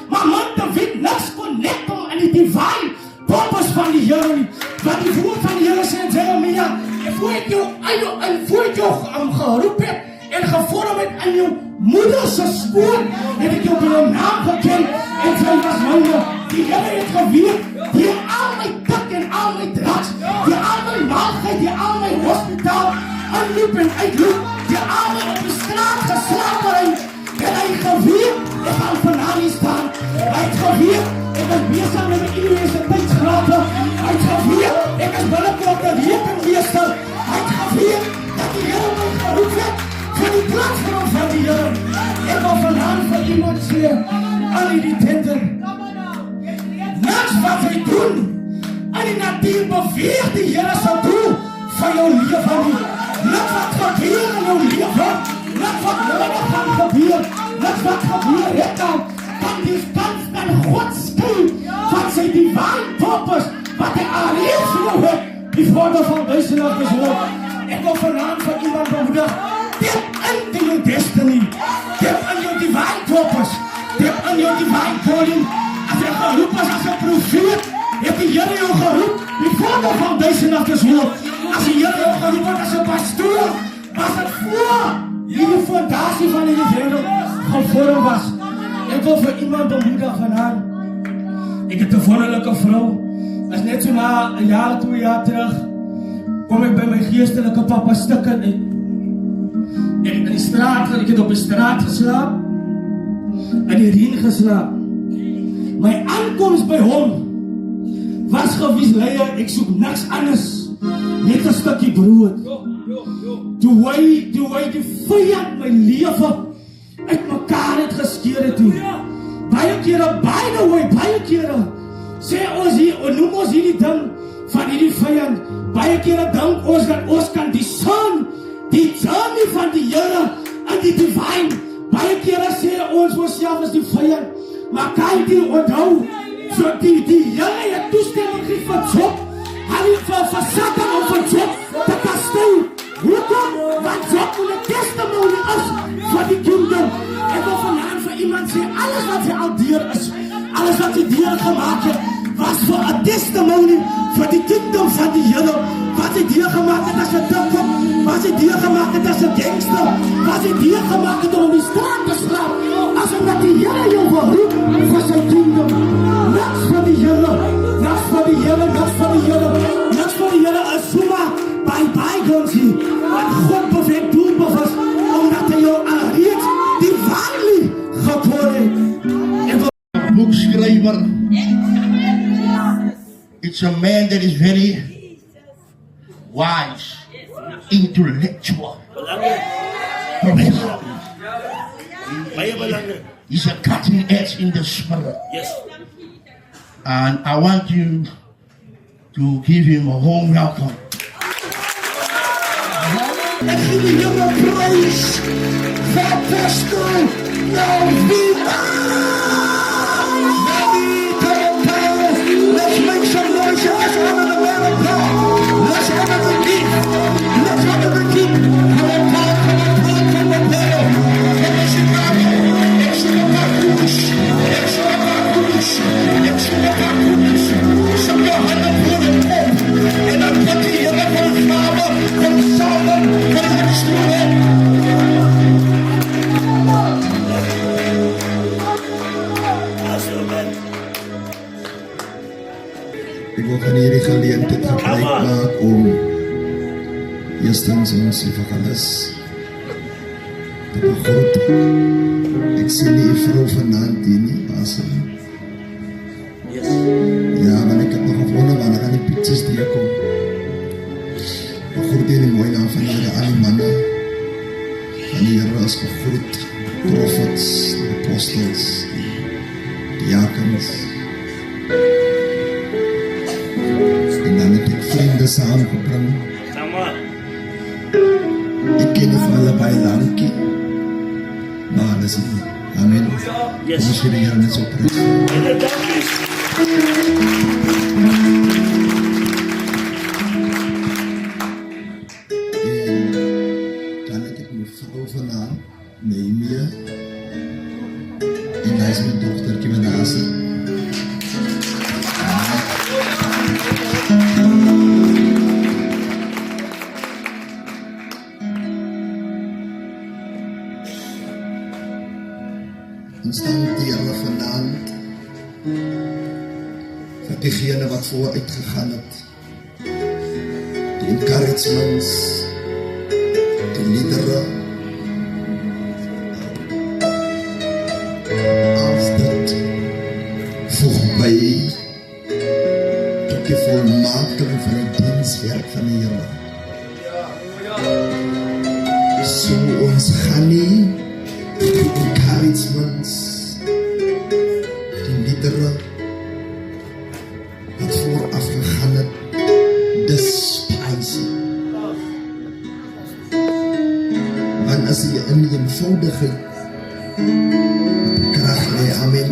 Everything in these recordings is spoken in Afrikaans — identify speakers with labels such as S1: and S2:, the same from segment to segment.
S1: Maar man, David niks kon net om aan die divine purpose van die Here nie. Want die woord van die Here sê in Jeremia, voor ek jou geroep het en gevorm het in jou moeder se skoon, het ek jou by jou naam geken en sy was myne. Die Here het geweet, die al my dik en al my drugs, die al my maaltyd, die al my hospitaal, inloop en uitloop, die al my op die straat geslapery, en hy geweet, ek gaan vanavond nie staan. Hy het geweet, ek is bezig met my universiteitsgrade. Hy het geweet, ek is binnekort een rekenmeester. Hy het geweet, dat die Here my geroep het vir die platform van die Here. Ek wil vanavond vir iemand sê, al die tenten, niks wat hy doen, in die natuur beweeg die Here sal doen van jou leven nie. Niks wat gebeur in jou leven, niks wat nodig gaan gebeur, niks wat gebeur het dan die stand van God skil van sy divine purpose wat hy alreeds vir jou het die vorder van duisendag is hoor. Ek wil vanavond van iemand bemoedig, dip in jou destiny, dip in jou divine purpose, dip in jou divine calling. As jy geroep is as een profeet, het die Here jou geroep die vorder van duisendag is hoor. As die Here jou geroep het as een pastoor, was het voor die fondatie van die wereld gevorm was. Ek wil vir iemand bemoedig vanavond. Ek het 'n wonderlike vrou. As net so na 'n jaar, 2 jaar terug, kom ek by my geestelike papa stukke uit. Ek het in die straat, ek het op die straat geslaap, in die reën geslaap. My aankoms by hom was gewees, leier, ek soek niks anders, net 'n stukkie brood. Toe hy die vyand my lewe uit mekaar het geskeer het toe. Baie kere, baie kere, sê ons hier, noem ons hierdie ding van hierdie vyand, baie kere dink ons dat ons kan die journey van die Here in die divine, baie kere sê ons self is die vyand, maar kan jy onthou, so die Here het toestemming gegee vir Job, hy het vir Satan om vir Job te kastei. Hoekom? Want Job moet 'n testimony is vir die kingdom. Ek wil vanavond vir iemand sê, alles wat hy al deur is, alles wat hy deur gemaakt het, was vir 'n testimony vir die kingdom van die Here. Wat hy deur gemaakt het as 'n dikkop, wat hy deur gemaakt het as 'n gangster, wat hy deur gemaakt het om die straat te slaap, as omdat die Here jou geroep vir sy kingdom. Niks vir die Here, niks vir die Here, niks vir die Here, niks vir die Here is zomaar bygones hier, wat God beweegt doelbewust, omdat hy jou alreeds die waarheid gekoor het.
S2: Boekschrijver. It's a man that is very wise, intellectual, professional. He's a cutting edge in the spirit.
S1: Yes.
S2: And I want you to give him a warm welcome.
S1: Ek gee die Here prys vir Pastor Novita. Let's make some noise. Let's honor the man of God. Let's honor the King. Let's honor the King. Come on, come on, panel. Some your handen voor de top. En dan put die Here van Vader, van Samen, van Christus.
S3: wil van hierdie geleentheid gebruik maak om eerstens ons evangelis te begroet. Ek sien die vrou vanaand hier nie, Basil. Ja, want ek het nog gewonder wanneer gaan die pictures deurkom. Begroet hier die mooie naam van Here, al die manne van die Here is gegroet, prophets, die apostels, die diakens. En dan het ek vriende saamgebring. Ek ken nie van hulle baie dankie, maar hulle is hier. Amen. Kom ons gee die Here net so prys. En dan het ek my vrou vanaand, Nehemia, en hy is my dochtertjie Manasse. Ons dank die Here vanaand vir diegene wat vooruit gegaan het, die encouragements, die liedere, als dit voeg by tot die volmaking van die dienswerk van die Here. So ons gaan nie die encouragements, die liedere wat vooraf gegaan het, despise. Want as jy in die eenvoudigheid krag lê, amen.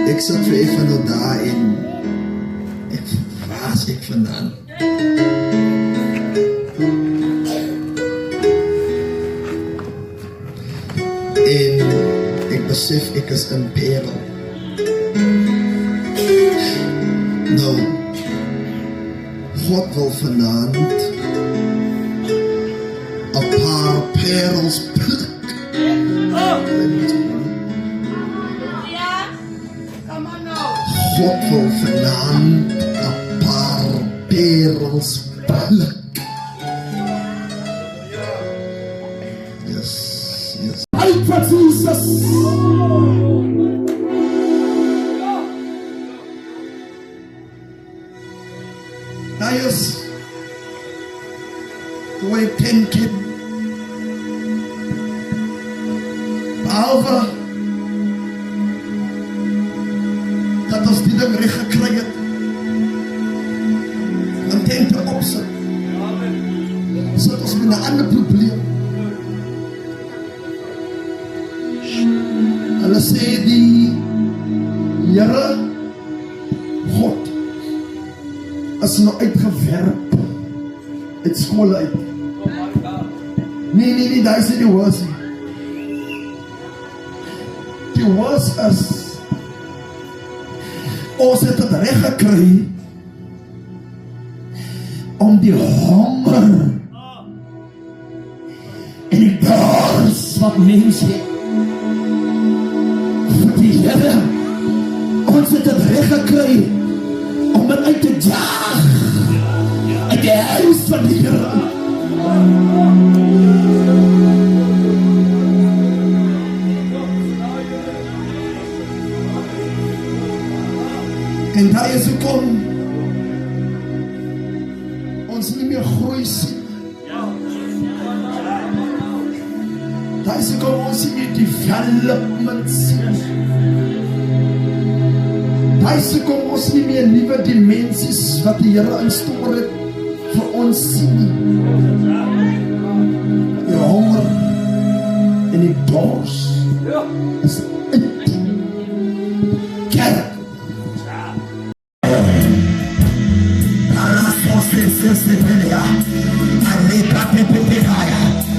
S3: Ek sit vir even nou daar en ek was ek vandaan. En ek besef ek is in perel. Nou, God wil vanaand 'n paar perels pluk. God wil vanaand 'n paar perels pluk.
S1: Uit vir Jesus.
S3: Daar is 10 kind. Behalve dat ons die ding recht gekry het, dan tent te opsit. Sit ons met 'n ander probleem. Hulle sê die Here God is nou uitgewerp uit skole uit. Nee, daar is nie die woord nie. Die woord is ons het het reg gekry om die honger en die dors wat mens het vir die Here. Ons het het reg gekry om het uit te jaag uit die huis van die Here. En daar is ook om ons nie meer groei sien. Daar is ook om ons nie meer development sien. Daar is ook om ons nie meer nuwe dimensies wat die Here instoor het vir ons sien. Die honger en die dors is uit kerk.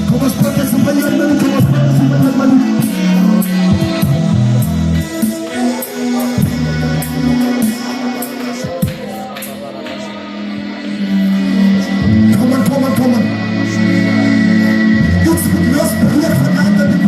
S3: Kom ons praat eens van jou man, kom ons praat eens van jou man. Kom on. Dit is met los broer van ander die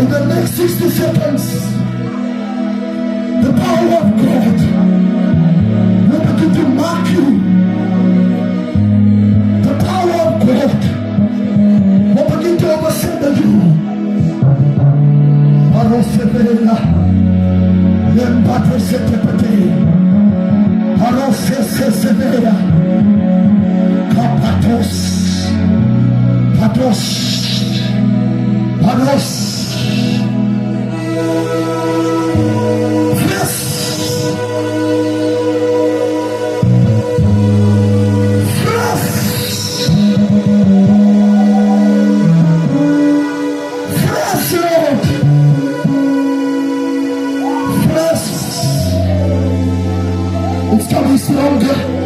S1: In the next 60 seconds, the power of God will begin to mark you. The power of God will begin to overshadow you. Arosevela, Lembatresetepete, Arosesevela, Kapatos, Patos, Paros. It's coming stronger.